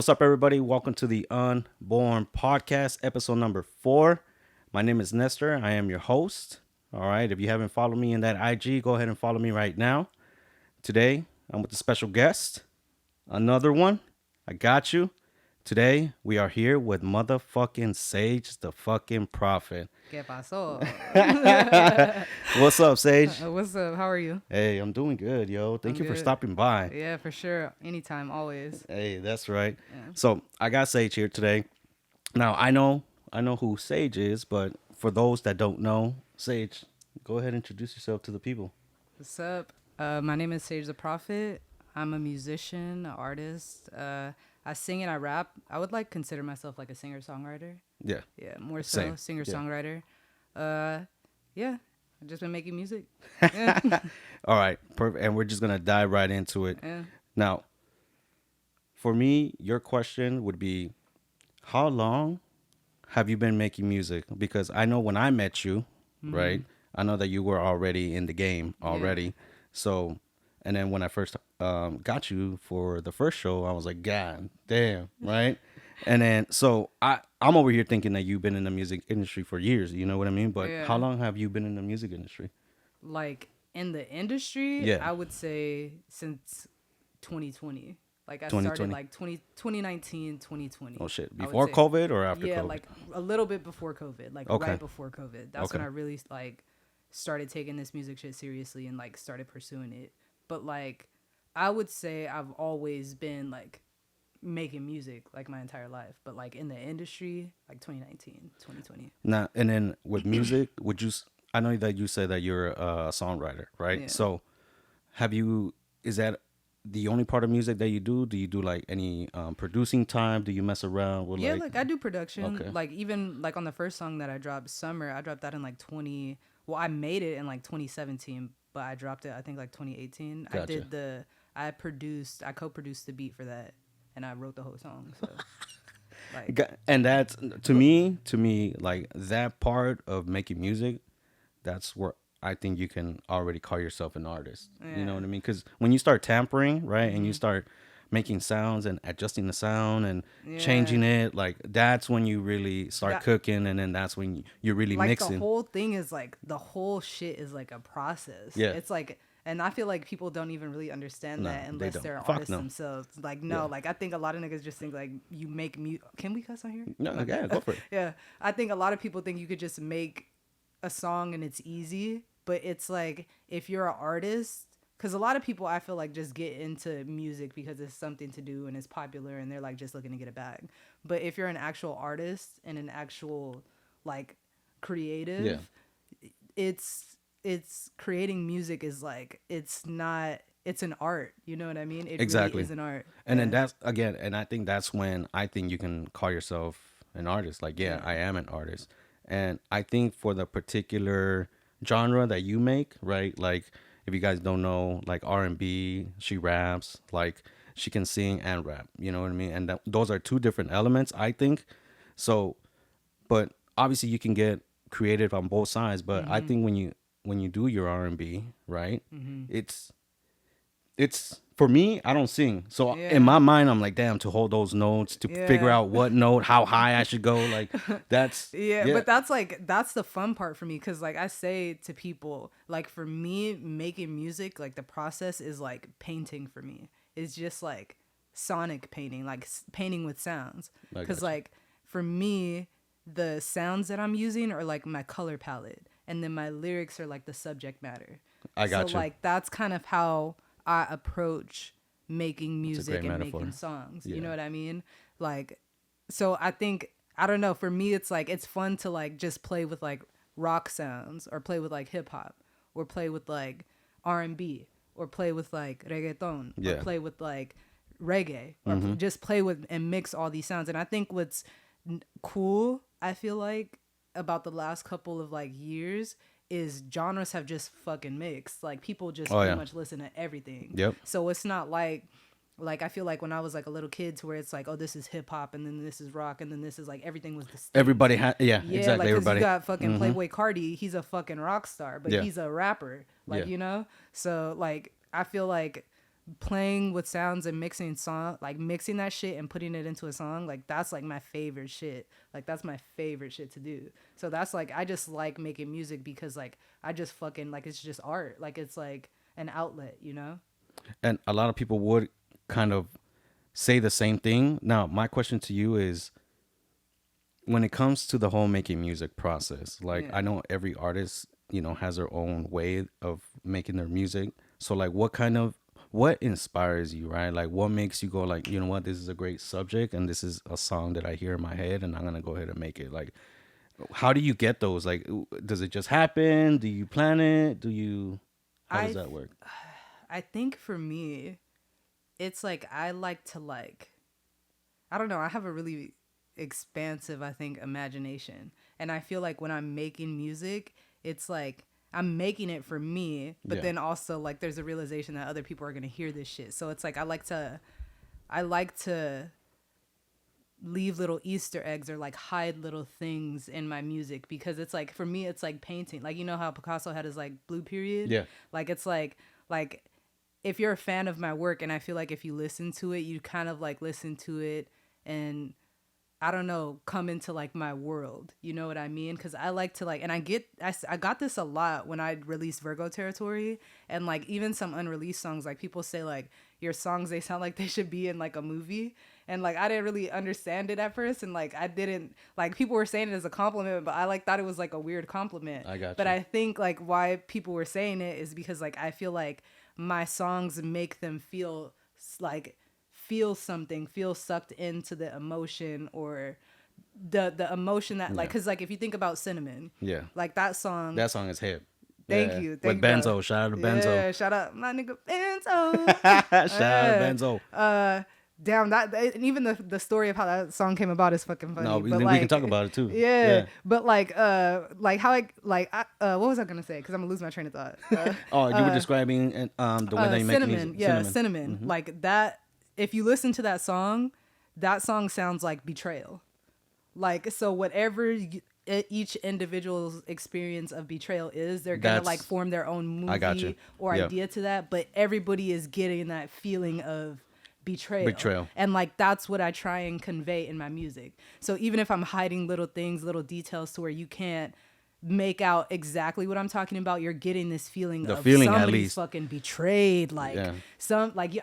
What's up, everybody? Welcome to the Unborn podcast, episode number 4. My name is Nestor. I am your host. All right. If you haven't followed me in that IG, go ahead and follow me right now. Today, I'm with a special guest. Another one. I got you. Today, we are here with motherfucking Sage, the fucking prophet. ¿Qué pasó? What's up, Sage? What's up? How are you? Hey, I'm doing good, yo. Thank I'm you for good. stopping by. Yeah, for sure. Anytime, always. Hey, that's right. Yeah. So I got Sage here today. Now I know who Sage is, but for those that don't know, Sage, go ahead and introduce yourself to the people. What's up? My name is Sage the Prophet. I'm a musician, an artist. I sing and I rap. I would consider myself like a singer-songwriter. Yeah. Yeah, more so Same. singer-songwriter. Yeah, I've just been making music. All right, perfect. And we're just gonna dive right into it. Yeah. Now, for me, your question would be, how long have you been making music? Because I know when I met you, right? I know that you were already in the game already. Yeah. So, and then when I first got you for the first show, I was like, God damn, right? And then so I'm over here thinking that you've been in the music industry for years. You know what I mean? But Yeah. how long have you been in the music industry? Like in the industry, Yeah. I would say since 2020. Like I 2020. started like 2019, 2020. Oh shit! I would Before say. COVID or after Yeah, COVID? like a little bit before COVID, like Okay. right before COVID. That's when Okay. I really started taking this music shit seriously and started pursuing it. But I would say I've always been making music my entire life, but in the industry 2019, 2020. Now, and then with music, I know that you said that you're a songwriter, right? Yeah. So, is that the only part of music that you do? Do you do any producing time? Do you mess around with Yeah, I do production. Okay. Even on the first song that I dropped, Summer, I dropped that in 20. Well, I made it in 2017, but I dropped it I think 2018. Gotcha. I co-produced the beat for that, and I wrote the whole song. So And that's to me like that part of making music, that's where I think you can already call yourself an artist. You know Yeah. what I mean? Because when you start tampering, right, and you start making sounds and adjusting the sound and changing it, that's when you really start That- cooking, and then that's when you're really mixing. the whole thing is the whole shit is a process. Yeah. It's and I feel like people don't even really understand No, that they unless don't. they're Fuck artists no. themselves. No, Yeah. I think a lot of niggas just think you make music. Can we cuss on here? No, yeah, go for it. Yeah, I think a lot of people think you could just make a song and it's easy, but it's if you're an artist, because a lot of people I feel just get into music because it's something to do and it's popular and they're just looking to get a bag. But if you're an actual artist and an actual creative, it's creating music is it's not. It's an art, you know what I mean? It Exactly. really is an art. And then that's again, and I think that's when I think you can call yourself an artist. I am an artist. And I think for the particular genre that you make, right? If you guys don't know, R&B, she raps, she can sing and rap, you know what I mean? And those are two different elements, I think. So, but obviously you can get creative on both sides, but I think when you do your R&B, right? It's for me, I don't sing. So in my mind, I'm damn, to hold those notes, to figure out what note, how high I should go. That's but that's the fun part for me, because I say to people, for me making music, the process is painting for me. It's just sonic painting, painting with sounds. Because for me, the sounds that I'm using are my color palette, and then my lyrics are the subject matter. I got you. That's kind of how I approach making music and metaphor. making songs. Yeah. You know what I mean? So I think, I don't know, for me it's it's fun to just play with rock sounds, or play with hip hop, or play with R&B, or play with reggaeton, Yeah. or play with reggae, or just play with and mix all these sounds. And I think what's cool, I feel about the last couple of years, is genres have just fucking mixed. People just pretty much listen to everything. Yep. So it's not I feel when I was a little kid, to where it's oh, this is hip hop, and then this is rock, and then this is everything was distinct. Everybody had, exactly. 'Cause Everybody. you got fucking Playboy Cardi, he's a fucking rock star, but Yeah. he's a rapper, Yeah. you know. So I feel playing with sounds and mixing that shit and putting it into a song, like that's like my favorite shit. Like that's my favorite shit to do. So that's like I just like making music because like I just fucking like it's just art. Like it's like an outlet, you know? And a lot of people would kind of say the same thing. Now, my question to you is, when it comes to the whole making music process, like Yeah. I know every artist, has their own way of making their music. So like what inspires you, right? Like what makes you go like, you know what, this is a great subject and this is a song that I hear in my head and I'm gonna go ahead and make it. Like how do you get those? Like does it just happen? Do you plan it? How does I that work? I think for me, it's like I like to like I don't know, I have a really expansive, I think, imagination. And I feel like when I'm making music, it's like I'm making it for me, but Yeah. then also like there's a realization that other people are gonna hear this shit. So it's like I like to leave little Easter eggs or like hide little things in my music because it's like for me it's like painting. Like you know how Picasso had his like blue period? Yeah. Like it's like if you're a fan of my work and I feel like if you listen to it, you kind of like listen to it and I don't know, come into like my world. You know what I mean? Because I like to like, and I got this a lot when I released Virgo Territory, and like even some unreleased songs, like people say like your songs they sound like they should be in like a movie, and like I didn't really understand it at first, and like I didn't like people were saying it as a compliment, but I like thought it was like a weird compliment. I got But you. I think like why people were saying it is because like I feel like my songs make them feel like feel something, feel sucked into the emotion or the emotion that like Yeah. because like if you think about Cinnamon, Yeah. like that song. That song is hip. Thank Yeah. you, With bro. Benzo. Shout out to Benzo. Yeah, shout out my nigga Benzo. Shout out to Yeah. Benzo. Damn that and even the story of how that song came about is fucking No, funny. But we can talk like, about it too. yeah, Yeah. but like how what was I gonna say? Because I'm gonna lose my train of thought. Oh, you were describing the way that you make music. Cinnamon, yeah, cinnamon. Like that. If you listen to that song sounds like betrayal. Like so, whatever each individual's experience of betrayal is, they're gonna like That's form their own I got you. movie or Yeah. idea to that. But everybody is getting that feeling of Betrayal. and like that's what I try and convey in my music. So even if I'm hiding little things, little details to where you can't make out exactly what I'm talking about, you're getting this feeling The of feeling, at somebody's least. fucking betrayed. Like Yeah.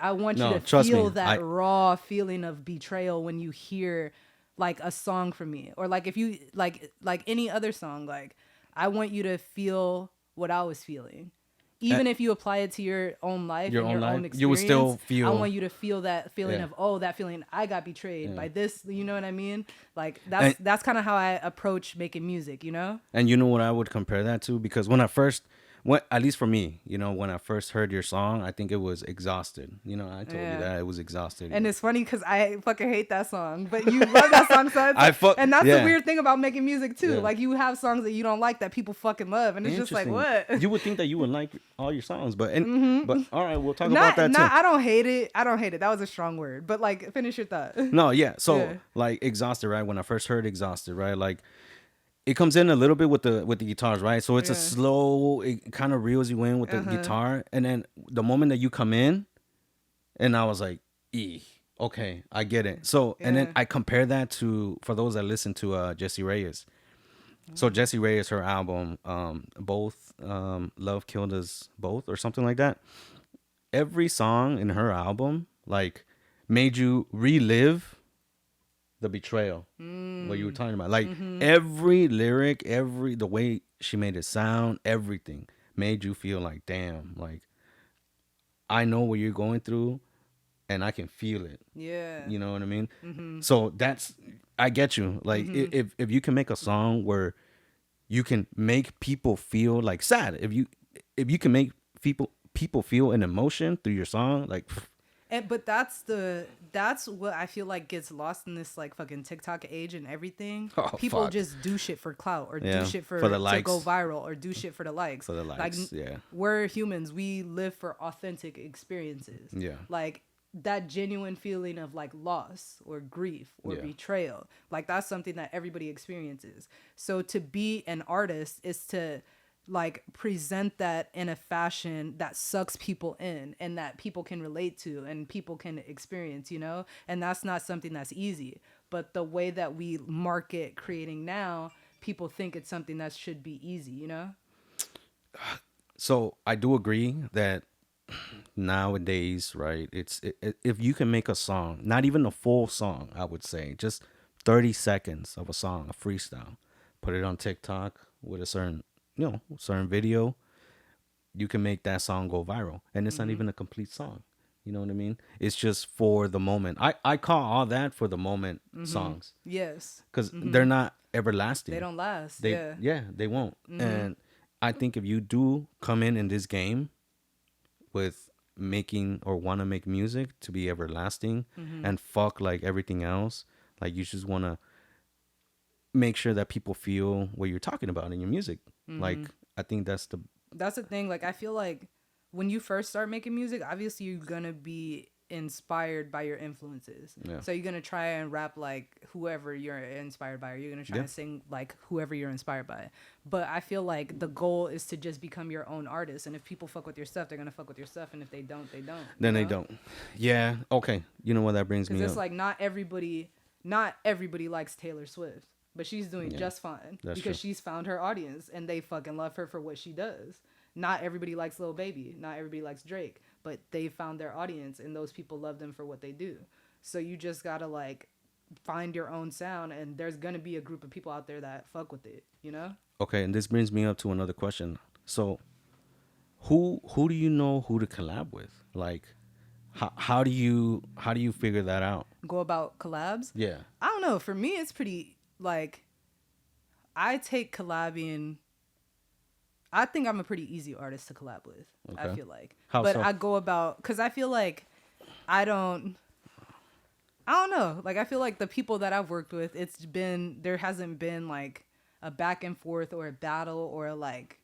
I want you No, to trust feel me. that raw feeling of betrayal when you hear like a song from me, or like if you like any other song. Like I want you to feel what I was feeling. Uh, Even if you apply it to your own life Your and own your life, own you would experience, still feel. I want you to feel that feeling Yeah. of, oh, that feeling I got betrayed Yeah. by this. You know what I mean? Like And that's kind of how I approach making music. You know? and you know what I would compare that to? Because at least for me, when I first heard your song, I think it was Exhausted. I told you Yeah. that it was Exhausted. And it's funny because I fucking hate that song, but you love that song, so and that's the Yeah. weird thing about making music too. Yeah. Like you have songs that you don't like that people fucking love, and it's just like Interesting. what? You would think that you would like all your songs, but but all right, we'll talk Not, about that not. too. I don't hate it. I don't hate it. That was a strong word, but like, finish your thought. No, yeah. So Yeah. like Exhausted, right? When I first heard Exhausted, right? Like it comes in a little bit with the guitars, right? So it's a Yeah. slow, it kind of reels you in with the guitar, and then the moment that you come in, and I was like, okay, I get it. So and then Yeah. I compare that to, for those that listen to Jessie Reyes. So Jessie Reyes, her album, both Love Killed Us Both or something like that. Every song in her album like made you relive the betrayal, what you were talking about. Like every lyric, the way she made it sound, everything made you feel like, damn, like I know what you're going through and I can feel it. Yeah. You know what I mean? So I get you. Like if you can make a song where you can make people feel like sad, if you can make people feel an emotion through your song, like But that's what I feel like gets lost in this like fucking TikTok age and everything. Oh, People fuck. just do shit for clout or Yeah, do shit for the to likes. go viral or do shit for the likes. For the likes, yeah. We're humans. We live for authentic experiences. Yeah. Like that genuine feeling of like loss or grief or Yeah. betrayal. Like that's something that everybody experiences. So to be an artist is to like present that in a fashion that sucks people in and that people can relate to and people can experience, you know? And that's not something that's easy. But the way that we market creating now, people think it's something that should be easy, you know? So I do agree that nowadays, right? If you can make a song, not even a full song, I would say, just 30 seconds of a song, a freestyle, put it on TikTok with a certain, certain video, you can make that song go viral. And it's not Mm-hmm. even a complete song. You know what I mean? It's just for the moment. I call all that for the moment Mm-hmm. songs Yes. because Mm-hmm. they're not They everlasting. don't last. They, Yeah. yeah, they won't. Mm-hmm. And I think if you do come in this game with making or want to make music to be everlasting Mm-hmm. and fuck like everything else, like you just want to make sure that people feel what you're talking about in your music. Mm-hmm. Like I think that's the That's the thing. Like, I feel like when you first start making music, obviously you're gonna be inspired by your influences. yeah. So you're gonna try and rap like whoever you're inspired by, or you're gonna try Yeah. and sing like whoever you're inspired by. But I feel like the goal is to just become your own artist. And if people fuck with your stuff, they're gonna fuck with your stuff. And if they don't, they don't. You Then they know? don't. Yeah. Okay. You know what that brings Because me it's up. like not everybody likes Taylor Swift, but she's doing Yeah. just fine That's because true. she's found her audience and they fucking love her for what she does. Not everybody likes Lil Baby, not everybody likes Drake, but they found their audience and those people love them for what they do. So you just gotta like find your own sound, and there's gonna be a group of people out there that fuck with it, you know? Okay, and this brings me up to another question. So, who do you know who to collab with? Like, how do you figure that out? Go about collabs. Yeah. I don't know. For me, it's pretty like I take collabing. I think I'm a pretty easy artist to collab with. I Okay. feel like, How but so? I go about because I feel like I don't. I don't know. Like I feel like the people that I've worked with, there hasn't been like a back and forth or a battle or like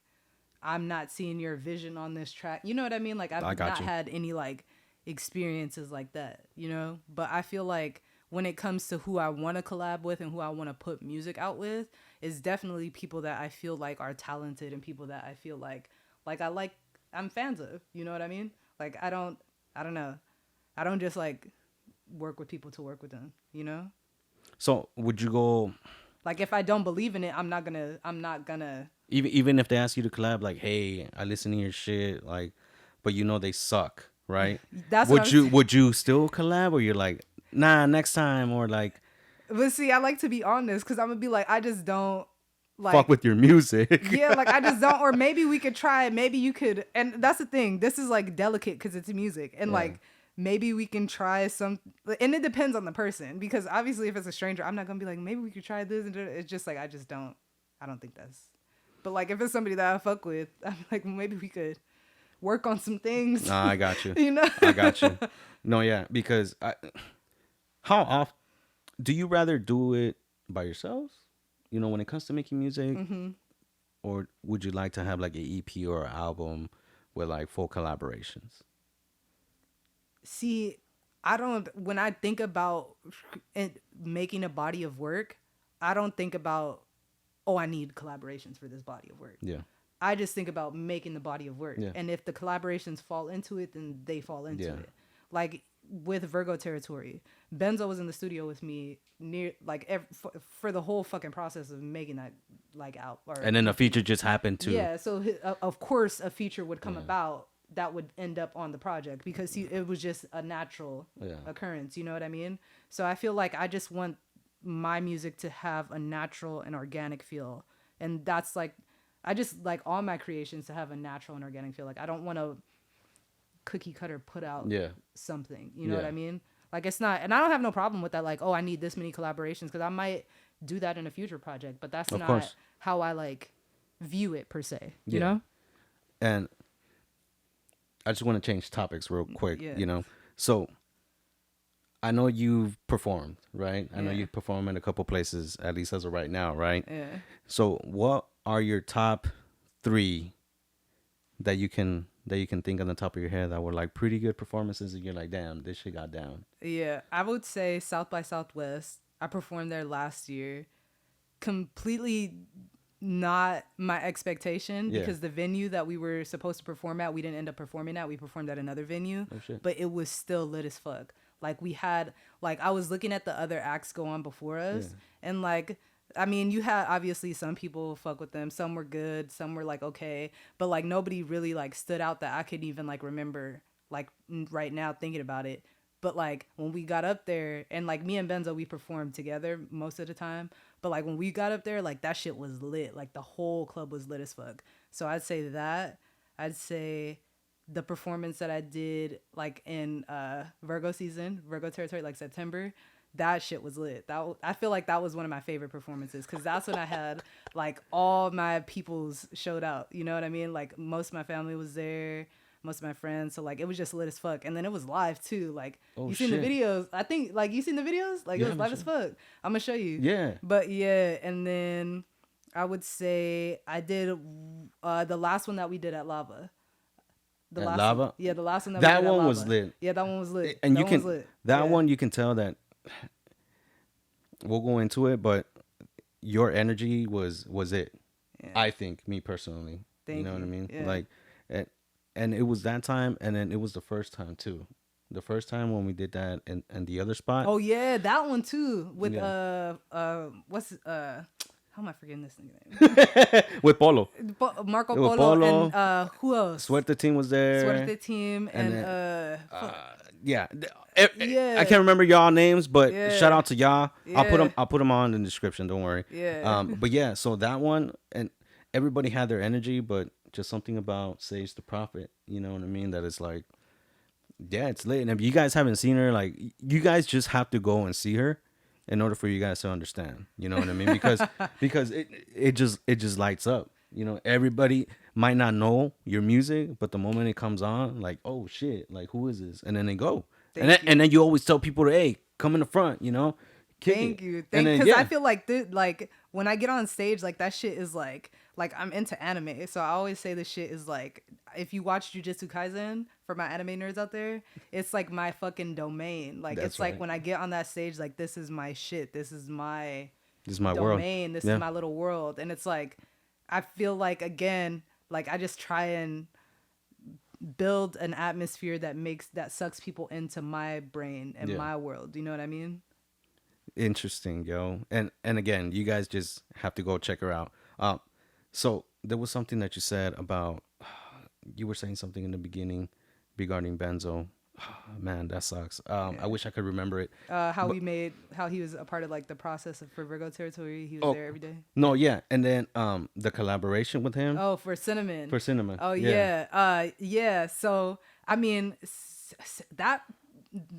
I'm not seeing your vision on this track. You know what I mean? Like I I've got not you. had any like experiences like that, you know? But I feel like when it comes to who I want to collab with and who I want to put music out with, is definitely people that I feel like are talented and people that I feel like I'm fans of. You know what I mean? Like I don't know. I don't just like work with people to work with them, you know? So, would you go Like if I don't believe in it, I'm not gonna even if they ask you to collab? Like, hey, I listen to your shit, like, but they suck, right? that's what I'm Would you saying. would you still collab, or you're like, nah, next time, or like, But see, I like to be honest because I'm gonna be like, I just don't fuck like with your music? yeah, like I just don't, or maybe we could try it. Maybe you could, and that's the thing. This is like delicate because it's music, and Yeah. like maybe we can try some. And it depends on the person because obviously, if it's a stranger, I'm not gonna be like, maybe we could try this. And it's just like I don't think that's. But like if it's somebody that I fuck with, I'm like maybe we could work on some things. Nah, I got you. You know? I got you. No, yeah, because how often do you rather do it by yourselves? When it comes to making music, hmm or would you like to have like an EP or an album with like full collaborations? See, I don't. When I think about making a body of work, I don't think about oh, I need collaborations for this body of work. Yeah, I just think about making the body of work. yeah, And if the collaborations fall into it, then they fall into yeah. it. Like with Virgo Territory, Benzo was in the studio with me near like for the whole fucking process of making that like out or And then a EP. feature just happened to. Yeah, so of course a feature would come Yeah, about that would end up on the project because it was just a natural yeah, occurrence, you know what I mean? So I feel like I just want my music to have a natural and organic feel. And that's like I just like all my creations to have a natural and organic feel. Like I don't want to cookie cutter put out yeah, something, you know what yeah. I mean? Like it's not, and I don't have no problem with that. Like, oh, I need this many collaborations because I might do that in a future project, but that's Of not course. how I like view it per se, you Yeah. know? And I just want to change topics real quick. Yeah. So I know you've performed, right? I know Yeah. you perform in a couple places, at least as of right now, right? Yeah. So what are your top three that you can think on the top of your head that were like pretty good performances, and you're like, damn, this shit got down. Yeah, I would say South by Southwest. I performed there last year. Completely not my expectation Yeah. because the venue that we were supposed to perform at, we didn't end up performing at. We performed at another venue, Oh shit. but it was still lit as fuck. Like we had, like I was looking at the other acts go on before Yeah. us, and like, I mean, you had obviously some people fuck with them, some were good, some were like okay, but like nobody really like stood out that I could even like remember like right now thinking about it. But like when we got up there, and like me and Benzo, we performed together most of the time. But like when we got up there, like that shit was lit. Like the whole club was lit as fuck. So I'd say that. I'd say the performance that I did like in Virgo season, Virgo territory, like September, that shit was lit. I feel like that was one of my favorite performances because that's when I had like all my peoples showed out. You know what I mean? Like most of my family was there, most of my friends. So like it was just lit as fuck. And then it was live too. Like Oh you seen the shit. videos? I think like you seen the videos? Like Yeah, it was I'm live as sure. fuck. I'm gonna show you. Yeah. But yeah, and then I would say I did the last one that we did at Lava. The At last Lava? yeah, the last one that we That did at one was Lava. lit. Yeah, that one was lit. And that you one was can lit. that Yeah. one you can tell that we'll go into it, but your energy was it. Yeah. I think, me personally. Thank you know what I you. mean? Yeah. Like and it was that time, and then it was the first time too. The first time when we did that and the other spot. Oh yeah, that one too with Yeah. what's how am I forgetting this nigga name? With Polo. Marco With Polo, Polo. and who else? Suerte team was there. Suerte team and then, fuck. Yeah. Yeah. I can't remember y'all names, but Yeah. shout out to y'all. Yeah. I'll put them on in the description. Don't worry. Yeah. But yeah, so that one, and everybody had their energy, but just something about Sage the Prophet. You know what I mean? That is like, yeah, it's lit. And if you guys haven't seen her, like, you guys just have to go and see her in order for you guys to understand. You know what I mean? Because it just lights up. You know, everybody might not know your music, but the moment it comes on, like, oh shit, like who is this? And then they go. And then you always tell people, hey, come in the front, you know? Kick Thank it. you. And then, Because yeah. I feel like like when I get on stage, like that shit is like I'm into anime. So I always say this shit is like, if you watch Jujutsu Kaisen, for my anime nerds out there, it's like my fucking domain. Like That's it's like right. when I get on that stage, like this is my shit. This is my world. domain. This Yeah. is my little world. And it's like, I feel like again, like I just try and build an atmosphere that sucks people into my brain and Yeah. my world. You know what I mean? Interesting, yo. And again, you guys just have to go check her out. So there was something that you said about, you were saying something in the beginning regarding Benzo. Man, that sucks. I wish I could remember it. How he was a part of like the process for Virgo territory. He was Oh, there every day. No, yeah. And then the collaboration with him Oh, for Cinnamon. for Cinema. Oh yeah. Yeah. So I mean, that.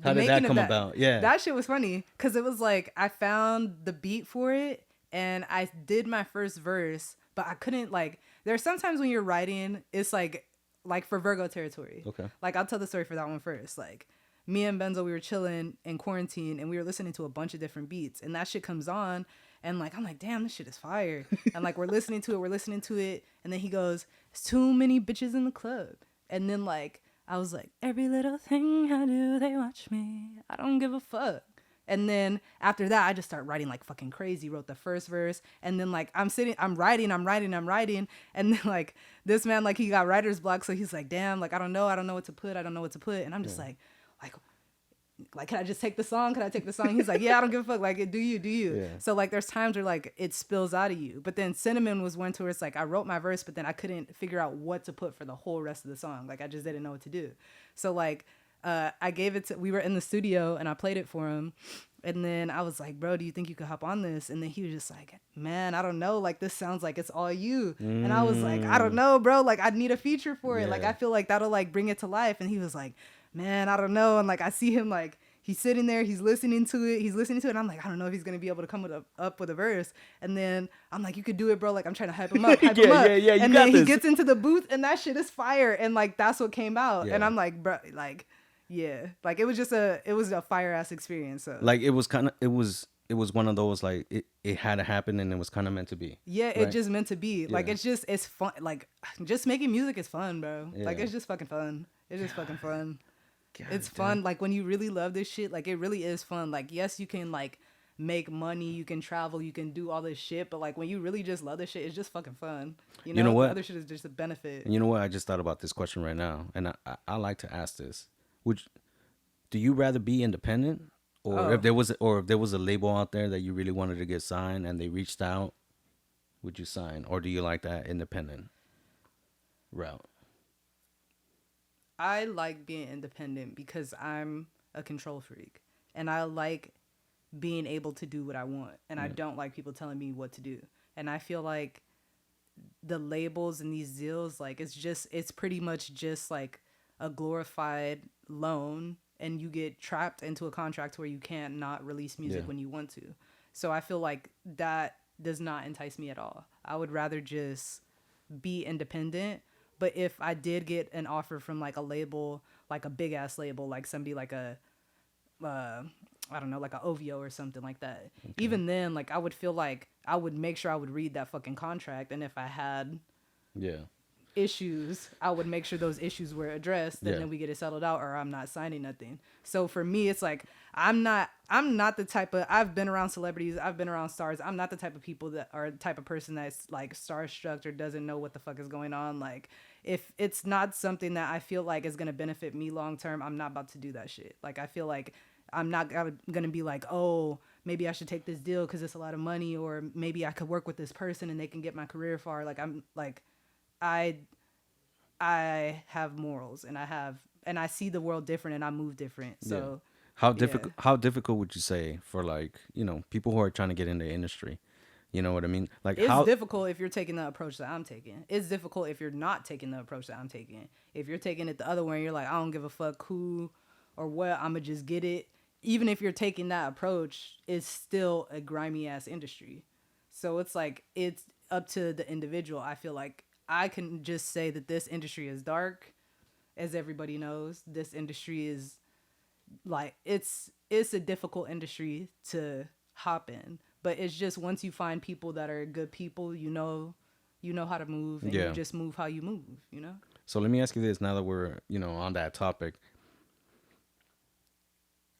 How the did that making of come about? Yeah. That shit was funny because it was like I found the beat for it and I did my first verse, but I couldn't like. There's sometimes when you're writing, it's like for Virgo territory. Okay. Like I'll tell the story for that one first. Like me and Benzo, we were chilling in quarantine and we were listening to a bunch of different beats, and that shit comes on, and like I'm like, damn, this shit is fire. And like we're listening to it, and then he goes, "It's too many bitches in the club," and then like. I was like, every little thing I do, they watch me. I don't give a fuck. And then after that, I just start writing like fucking crazy. Wrote the first verse. And then like I'm writing. And then like this man, like he got writer's block. So he's like, damn, like I don't know what to put. And I'm just like, can I just take the song? Can I take the song? He's like, yeah, I don't give a fuck. Like, do you? Yeah. So like, there's times where like it spills out of you. But then Cinnamon was one to where it's like I wrote my verse, but then I couldn't figure out what to put for the whole rest of the song. Like I just didn't know what to do. So like, I gave it to. We were in the studio and I played it for him. And then I was like, bro, do you think you could hop on this? And then he was just like, man, I don't know. Like, this sounds like it's all you. And I was like, I don't know, bro. Like, I need a feature for it. Like, Yeah. I feel like that'll like bring it to life. And he was like, man, I don't know. And like, I see him like, he's sitting there, he's listening to it. And I'm like, I don't know if he's going to be able to come up with a verse. And then I'm like, you could do it, bro. Like, I'm trying to hype him up. Yeah, you and got then this. he gets into the booth and that shit is fire. And like, that's what came out. Yeah. And I'm like, bro, like, yeah. Like, it was a fire ass experience. So. Like it was one of those, like it had to happen and it was kind of meant to be. Yeah, right? it just meant to be. Like, Yeah. it's fun. Like, just making music is fun, bro. Like, Yeah. it's just fucking fun. It's just fucking fun. God It's damn. fun. Like, when you really love this shit, like, it really is fun. Like, yes, you can, like, make money, you can travel, you can do all this shit. But like when you really just love this shit, it's just fucking fun. You You know know, the what? other shit is just a benefit. And you know what? I just thought about this question right now, and I like to ask this: Would do you rather be independent, Oh, or if there was a label out there that you really wanted to get signed and they reached out, would you sign, or do you like that independent route? I like being independent because I'm a control freak and I like being able to do what I want and I Yeah, don't like people telling me what to do. And I feel like the labels and these deals, like it's pretty much just like a glorified loan and you get trapped into a contract where you can't not release yeah, music when you want to. So I feel like that does not entice me at all. I would rather just be independent. But if I did get an offer from like a label, like a big ass label, like somebody like a uh, I don't know, like a OVO or something like that. okay, Even then, like I would feel like I would make sure I would read that fucking contract, and if I had yeah, issues, I would make sure those issues were addressed, and yeah, then we get it settled out, or I'm not signing nothing. So for me, it's like I'm not the type of I've been around celebrities, I've been around stars. I'm not the type of people that are the type of person that's like starstruck or doesn't know what the fuck is going on. Like if it's not something that I feel like is gonna benefit me long term, I'm not about to do that shit. Like I feel like I'm not gonna be like, oh, maybe I should take this deal because it's a lot of money, or maybe I could work with this person and they can get my career far. Like I'm like I I have morals and I see the world different and I move different. yeah. So How yeah. difficult? How difficult would you say for, like, people who are trying to get in the industry? You know what I mean? Like It's how? difficult if you're taking the approach that I'm taking. It's difficult if you're not taking the approach that I'm taking. If you're taking it the other way and you're like, I don't give a fuck who or what, I'ma just get it. Even if you're taking that approach, it's still a grimy ass industry. So it's like it's up to the individual. I feel like I can just say that this industry is dark, as everybody knows. This industry is like it's a difficult industry to hop in, but it's just once you find people that are good people, you know how to move and you Yeah. just move how you move, you know. So let me ask you this. Now that we're on that topic,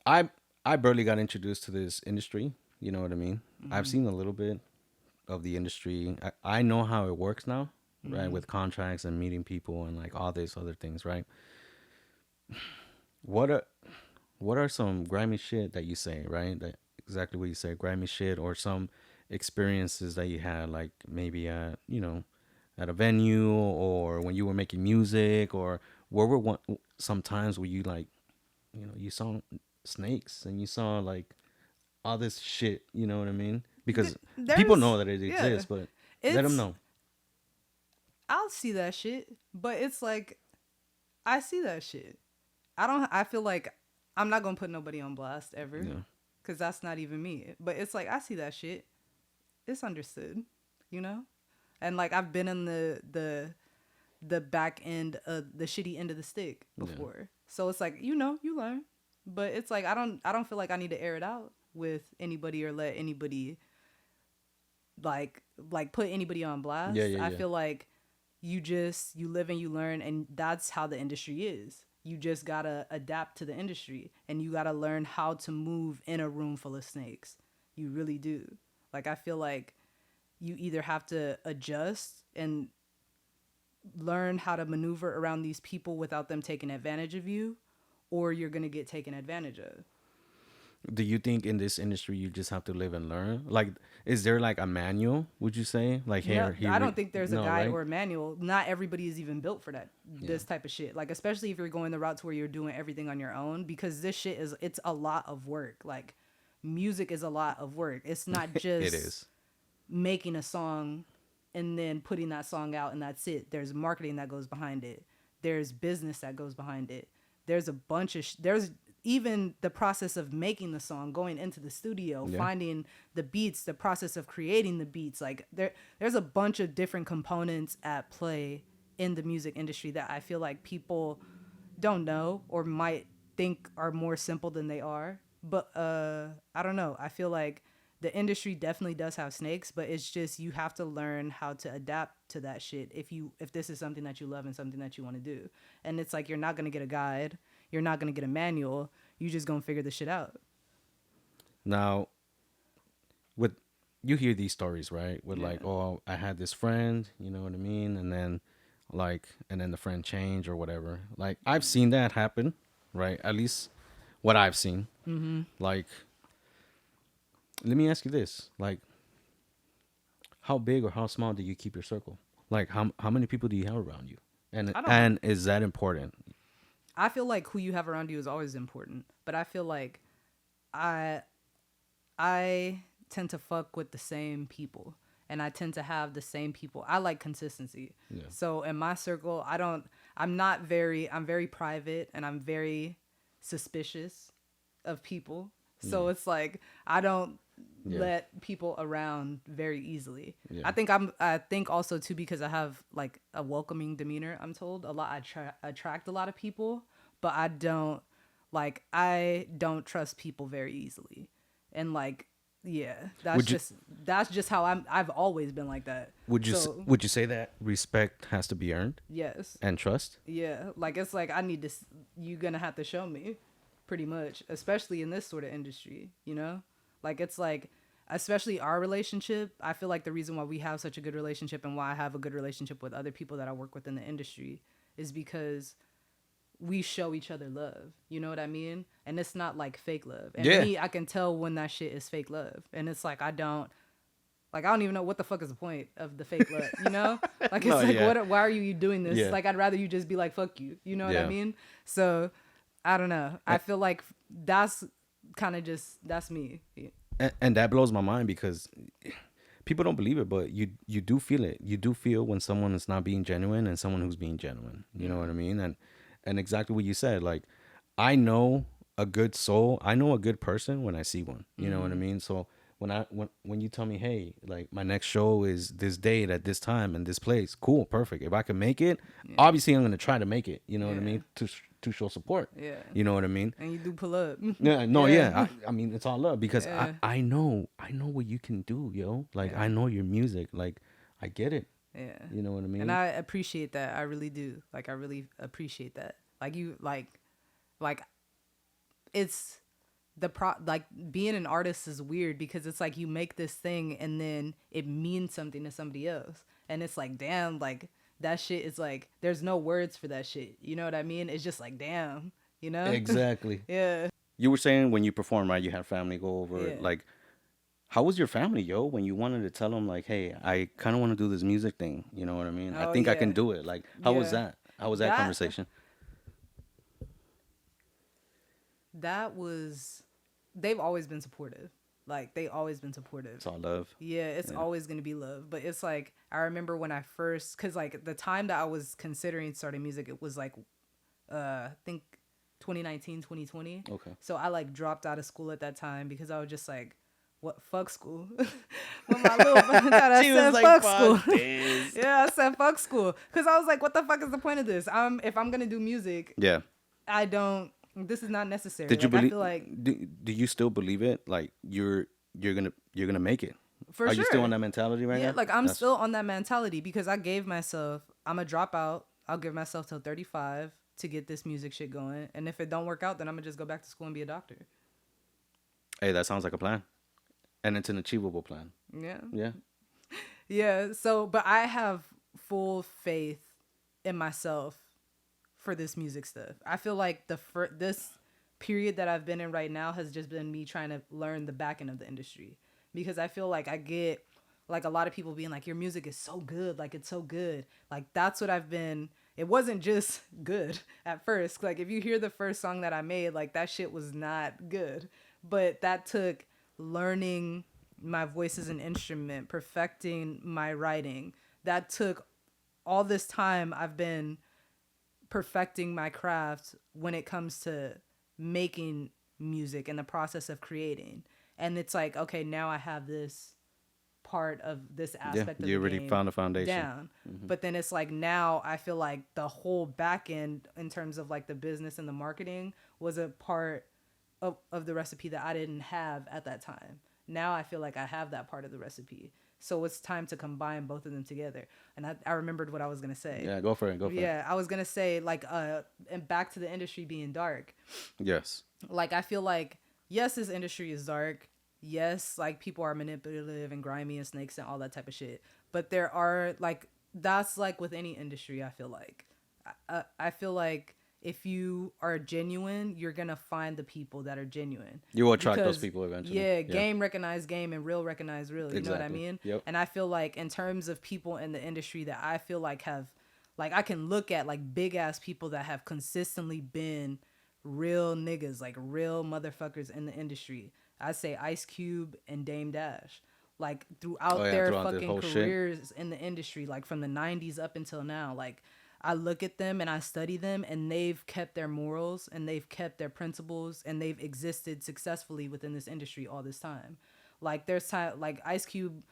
I I barely got introduced to this industry. You know what I mean? I've Mhm. seen a little bit of the industry. I know how it works now, right? Mhm. With contracts and meeting people and like all these other things, right? What are what are some grimy shit that you say, right? That exactly what you say, grimy shit, or some experiences that you had, like maybe at at a venue, or when you were making music, or where were one sometimes where you like you saw snakes and you saw like all this shit. You know what I mean? Because people There's know that it yeah, exists, but let them it's know. I'll see that shit, but it's like I see that shit. I feel like I'm not gonna put nobody on blast ever, Yeah, because that's not even me. But it's like I see that shit. It's understood, you know. And like I've been in the back end of the shitty end of the stick yeah, before. So it's like, you learn. But it's like I don't feel like I need to air it out with anybody or let anybody like put anybody on yeah, blast. yeah, I yeah. feel like you live and you learn and that's how the industry is. You just got to adapt to the industry and you got to learn how to move in a room full of snakes. You really do. Like I feel like you either have to adjust and learn how to maneuver around these people without them taking advantage of you, or you're gonna get taken advantage of. Do you think in this industry you just have to live and learn? Like, is there like a manual? Would you say like No, I don't think there's a no, guide right? or a manual. Not everybody is even built for that Yeah, this type of shit. Like especially if you're going the route to where you're doing everything on your own, because this shit is it's a lot of work. Like music is a lot of work. It's not it just is. making a song and then putting that song out and that's it. There's marketing that goes behind it. There's business that goes behind it. There's a bunch of there's even the process of making the song, going into the studio, Yeah. finding the beats, the process of creating the beats. Like there's a bunch of different components at play in the music industry that I feel like people don't know or might think are more simple than they are. But I don't know. I feel like the industry definitely does have snakes, but it's just you have to learn how to adapt to that shit if this is something that you love and something that you want to do. And it's like you're not going to get a guide, you're not going to get a manual, you just going to figure the shit out. Now, with you hear these stories, right? With Yeah. like, oh, I had this friend, you know what I mean, and then the friend changed or whatever. Like I've seen that happen, right? At least what I've seen. Mm-hmm. Like, let me ask you this: like, how big or how small do you keep your circle? Like, how many people do you have around you? I don't know. And is that important? I feel like who you have around you is always important, but I feel like I I tend to fuck with the same people, and I tend to have the same people. I like consistency. Yeah. So in my circle, I don't I'm not very I'm very private, and I'm very suspicious of people. So Yeah. it's like I don't Yeah. let people around very easily. Yeah. I think also too because I have like a welcoming demeanor, I'm told. A lot attract a lot of people, but I don't trust people very easily. And like yeah, Would you that's just how I've always been like that. So, would you say that respect has to be earned yes. and trust? Yeah, like it's like I need to you gonna have to show me pretty much, especially in this sort of industry, you know? Like it's like especially our relationship, I feel like the reason why we have such a good relationship and why I have a good relationship with other people that I work with in the industry is because we show each other love. You know what I mean? And it's not like fake love. And Yeah. me, I can tell when that shit is fake love. And it's like I don't even know what the fuck is the point of the fake love, you know? Like No, it's like yeah. why are you doing this? Yeah. Like I'd rather you just be like fuck you. You know what I Yeah. mean? So, I don't know. I feel like that's kind of just that's me. And that blows my mind because people don't believe it, but you do feel it. You do feel when someone is not being genuine and someone who's being genuine. You know Yeah. what I mean? And exactly what you said. Like, I know a good soul. I know a good person when I see one. You know what I Mhm. mean? So when you tell me, hey, like my next show is this date at this time and this place, cool, perfect. If I can make it, Yeah. obviously I'm gonna try to make it. You know what I Yeah. mean? To show support. Yeah. You know what I mean? And you do pull up. Yeah, no, Yeah. yeah. I mean, it's all love because Yeah. I know what you can do, yo. Like, Yeah. I know your music. Like, I get it. Yeah. You know what I And mean? I appreciate that. I really do. Like I really appreciate that. Like you like it's like being an artist is weird because it's like you make this thing and then it means something to somebody else. And it's like damn, like that shit is like there's no words for that shit. You know what I mean? It's just like damn, you know? Exactly. Yeah. You were saying when you perform, right? You had family go over. Yeah. Like, how was your family, yo? When you wanted to tell them, like, hey, I kind of want to do this music thing. You know what I mean? I Oh think I can yeah. do it. Like, how was Yeah. that? How was that That conversation? that was they've always been supportive. Like they always been supportive. It's all love. Yeah, it's Yeah. always going to be love. But it's like, I remember when I first, because like the time that I was considering starting music, it was like, I think 2019, 2020. Okay. So I like dropped out of school at that time because I was just like, what, fuck school? When my little brother thought I She was said like, fuck fuck school. this. Yeah, I said fuck school. Because I was like, what the fuck is the point of this? If I'm going to do music, Yeah. this is not necessary. Did you Like, I believe? feel like, Do you still believe it? Like you're gonna make it. for Are you still sure. on that mentality right Yeah, now? like I'm That's still on that mentality because I'm a dropout. I'll give myself till 35 to get this music shit going. And if it don't work out, then I'm gonna just go back to school and be a doctor. hey, that sounds like a plan, and it's an achievable plan. Yeah. Yeah. Yeah. So, but I have full faith in myself for this music stuff. I feel like this period that I've been in right now has just been me trying to learn the back end of the industry because I feel like I get like a lot of people being like your music is so good, like it's so good. Like that's what I've been it wasn't just good at first. Like if you hear the first song that I made, like that shit was not good. But that took learning my voice as an instrument, perfecting my writing. That took all this time I've been perfecting my craft when it comes to making music and the process of creating. And it's like, okay, now I have this part of this Yeah. aspect of You the already game found a foundation. down. But then it's like now I feel like the whole back end in terms of like the business and the marketing was a part of the recipe that I didn't have at that time. Now I feel like I have that part of the recipe. So it's time to combine both of them together. And I remembered what I was gonna say. Yeah. Go for it. Go for it. Yeah, I was gonna say like and back to the industry being dark. Yes. Like I feel like yes, this industry is dark. yes, like people are manipulative and grimy and snakes and all that type of shit. But there are like that's like with any industry. I feel like I feel like if you are genuine, you're gonna find the people that are genuine You will attract those because people eventually. yeah, Yeah, game recognize game and real recognize real. You know what I exactly. mean? Yep. And I feel like in terms of people in the industry that I feel like have like I can look at like big ass people that have consistently been real niggas, like real motherfuckers in the industry. I say Ice Cube and Dame Dash. Like Oh throughout yeah, their throughout the fucking whole shit. careers in the industry, like from the 90s up until now, like I look at them and I study them and they've kept their morals and they've kept their principles and they've existed successfully within this industry all this time. Like there's time like Ice Cube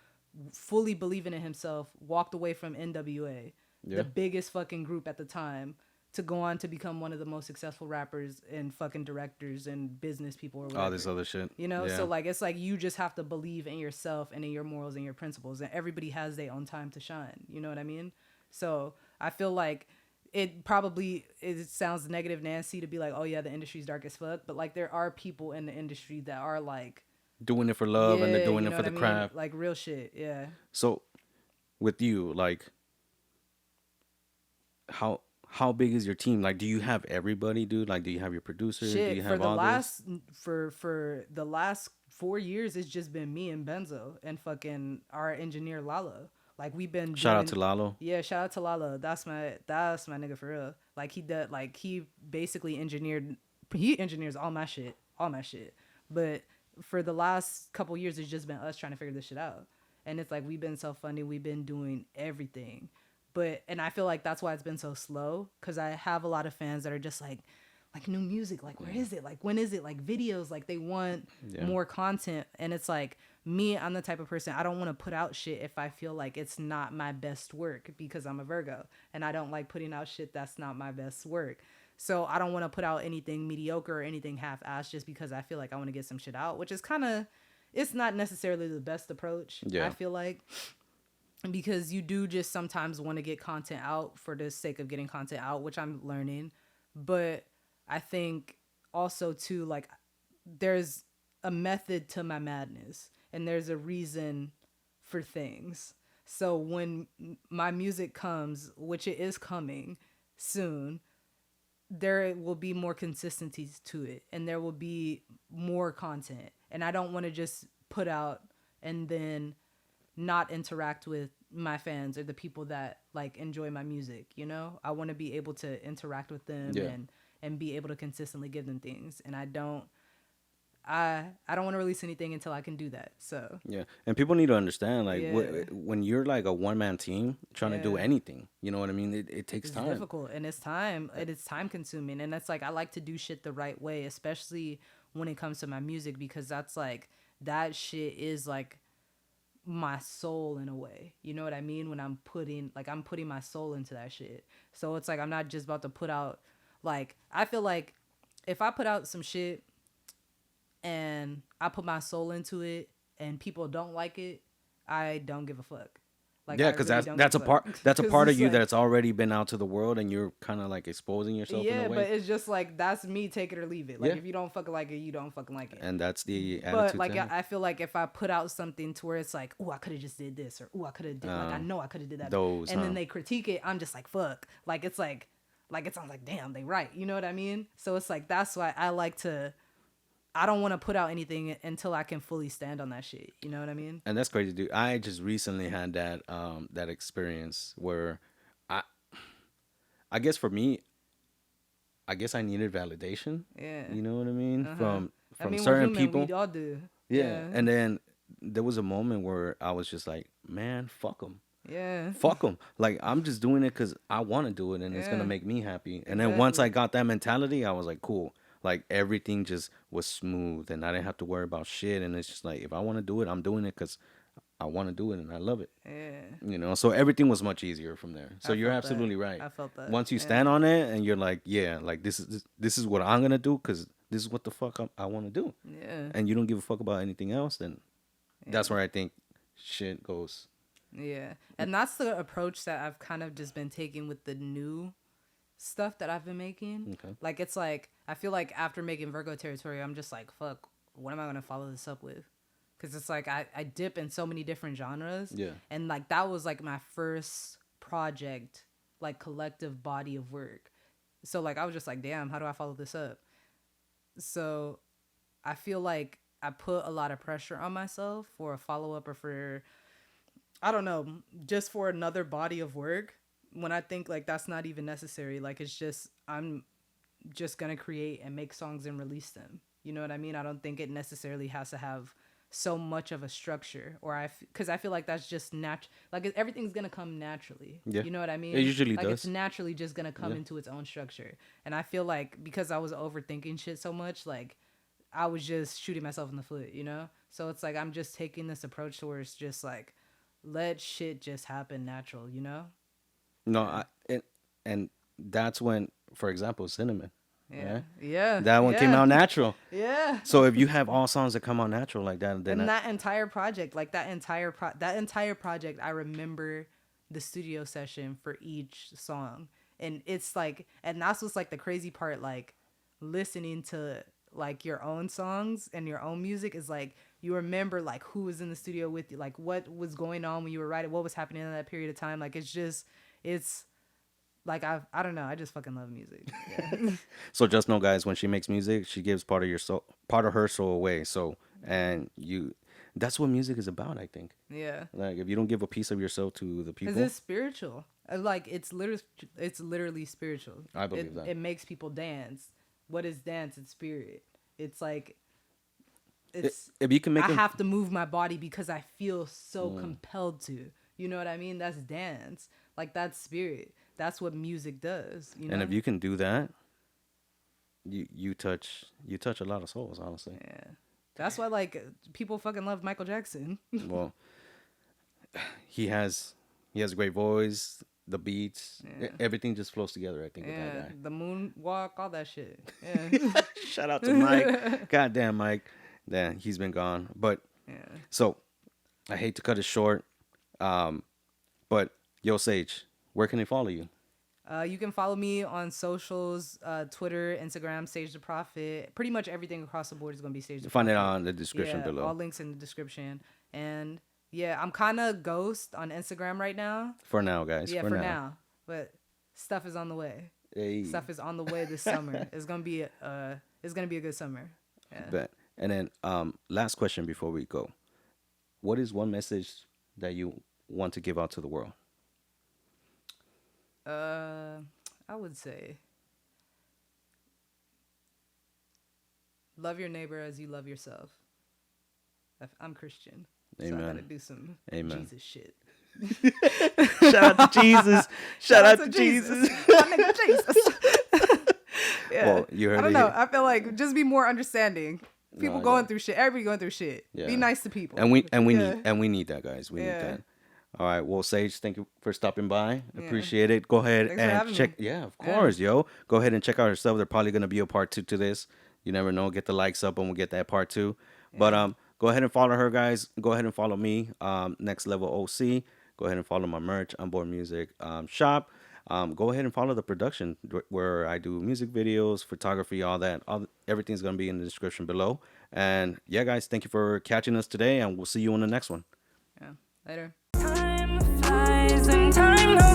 fully believing in himself walked away from NWA, the Yeah. biggest fucking group at the time, to go on to become one of the most successful rappers and fucking directors and business people or All whatever. this other shit. You know, Yeah. so like it's like you just have to believe in yourself and in your morals and your principles, and everybody has their own time to shine. You know what I mean? So I feel like it sounds negative Nancy to be like, oh yeah, the industry's dark as fuck, but like there are people in the industry that are like, Doing it for love and they're yeah, doing you it know for what I the mean? craft. Like real shit, yeah. So with you, like how how big is your team? Like, do you have everybody, dude? Like, do you have your producer? Do you Shit, for have the all this? last for the last 4 years, it's just been me and Benzo and fucking our engineer Lalo. Like we've been Shout out doing, to Lalo. yeah. Shout out to Lalo. That's my nigga for real. Like he did, like he basically he engineers all my shit, all my shit. But for the last couple years, it's just been us trying to figure this shit out. And it's like we've been self funding, we've been doing everything. But and I feel like that's why it's been so slow because I have a lot of fans that are just like new music, like where is it, like when is it, like videos, like they want Yeah. more content. And it's like me, I'm the type of person, I don't want to put out shit if I feel like it's not my best work because I'm a Virgo and I don't like putting out shit that's not my best work. So I don't want to put out anything mediocre or anything half-assed just because I feel like I want to get some shit out, which is kind of, it's not necessarily the best approach. I Yeah. feel like because you do just sometimes want to get content out for the sake of getting content out, which I'm learning. But I think also too, like there's a method to my madness and there's a reason for things. So when my music comes, which it is coming soon, there will be more consistencies to it and there will be more content. And I don't want to just put out and then not interact with my fans or the people that like enjoy my music, you know? I want to be able to interact with them Yeah. and be able to consistently give them things. And I don't want to release anything until I can do that. So, Yeah. And people need to understand, like, yeah. when you're like a one man team trying to do Yeah. anything, you know what I mean? It takes It's time. difficult and it's time. It is time consuming. And that's like I like to do shit the right way, especially when it comes to my music because that's like that shit is like my soul in a way. You know what I mean? When I'm putting my soul into that shit. So it's like I'm not just about to put out like I feel like if I put out some shit and I put my soul into it and people don't like it, I don't give a fuck. Like Yeah, I because really don't give that's a a part fuck. that's a 'Cause part of it's you like that's already been out to the world, and you're kind of like exposing yourself in a yeah, way. but it's just like that's me, take it or leave it. Like Yeah, if you don't fucking like it, you don't fucking like it. and that's the But attitude to like have. I feel like if I put out something to where it's like, oh, I could have just did this, or oh, I could have did like I Um, know I could have did that, those, and then huh? they critique it, I'm just like fuck, like it's like it sounds like damn they right, you know what I mean? So it's like that's why I like to. I don't want to put out anything until I can fully stand on that shit. You know what I mean? And that's crazy, dude. I just recently had that experience where I I guess for me, I guess I needed validation. Yeah. You know what I mean? Uh huh. I From mean, we're certain human. people. We all do. Yeah, Yeah. and then there was a moment where I was just like, man, fuck them. Yeah. Fuck them. Like, I'm just doing it because I want to do it and it's going to Yeah. make me happy. And then once I Exactly. got that mentality, I was like, cool. Like, everything just was smooth and I didn't have to worry about shit. And it's just like, if I want to do it, I'm doing it because I want to do it and I love it. Yeah. You know, so everything was much easier from there. So I you're felt that. absolutely right. I felt that. Once you Yeah. stand on it and you're like, yeah, like this is what I'm going to do because this is what the fuck I want to do. Yeah. And you don't give a fuck about anything else, then that's Yeah. where I think shit goes. Yeah. And that's the approach that I've kind of just been taking with the new stuff that I've been making. Okay. Like I feel like after making Virgo Territory, I'm just like, fuck, what am I gonna follow this up with? because it's like I dip in so many different genres. Yeah. And like that was like my first project, like collective body of work. So like I was just like, damn, how do I follow this up? So I feel like I put a lot of pressure on myself for a follow up or for, I don't know, just for another body of work, when I think like that's not even necessary. Like it's just, I'm just gonna create and make songs and release them. You know what I mean? I don't think it necessarily has to have so much of a structure, or because I feel like that's just natural. Like everything's gonna come naturally. Yeah. You know what I mean? It usually like does. it's naturally just gonna come into its own structure. And I feel like because I was overthinking shit so much, like I was just shooting myself in the foot. You know? So it's like I'm just taking this approach to where it's just like let shit just happen natural. You know? No, and that's when, for example, Cinnamon. Yeah. Yeah. That one came out natural. Yeah. So if you have all songs that come out natural like that, then and that entire project, like that entire project, I remember the studio session for each song, and it's like, and that's what's like the crazy part, like listening to like your own songs and your own music is like you remember like who was in the studio with you, like what was going on when you were writing, what was happening in that period of time. Like it's like I don't know, I just fucking love music. Yeah. So just know, guys, when she makes music, she gives part of your soul, part of her soul away. So, and that's what music is about, I think. Yeah. Like if you don't give a piece of yourself to the people, because it's spiritual. Like it's literally spiritual. I believe that. It makes people dance. What is dance? It's spirit. It's like if you can make I have to move my body because I feel so compelled to. You know what I mean? That's dance. Like that's spirit. That's what music does. You know? And if you can do that, you touch a lot of souls, honestly. Yeah. That's why like people fucking love Michael Jackson. Well, he has a great voice, the beats, everything just flows together, I think, with that guy. The moonwalk, all that shit. Yeah. Shout out to Mike. Goddamn Mike. Damn, he's been gone. But so I hate to cut it short. But Yo Sage, where can they follow you? You can follow me on socials, Twitter, Instagram, Sage the Prophet. Pretty much everything across the board is going to be Sage the Prophet. Find it on the description below. All links in the description. And yeah, I'm kind of ghost on Instagram right now. For now, guys. Yeah, for now. But stuff is on the way. Hey. Stuff is on the way this summer. It's gonna be a good summer. Yeah. Bet. And then last question before we go. What is one message that you want to give out to the world? I would say love your neighbor as you love yourself. I'm Christian. Amen. So I gotta do some Jesus shit. Shout out to Jesus. Shout out to Jesus. My nigga Jesus. Yeah. Well, you heard I don't know. I feel like just be more understanding. People going through shit. Everybody going through shit. Yeah. Be nice to people. And we need that, guys. We need that. All right. Well, Sage, thank you for stopping by. Appreciate it. Go ahead and check. Me. Yeah, of course, yo. Go ahead and check out her stuff. There's probably gonna be a part 2 to this. You never know. Get the likes up and we'll get that part 2. Yeah. But go ahead and follow her, guys. Go ahead and follow me. Next Level OC. Go ahead and follow my merch, Unborn Music shop. Go ahead and follow the production where I do music videos, photography, all that. Everything's going to be in the description below. And yeah, guys, thank you for catching us today, and we'll see you on the next one. Yeah, later. Time flies and time goes.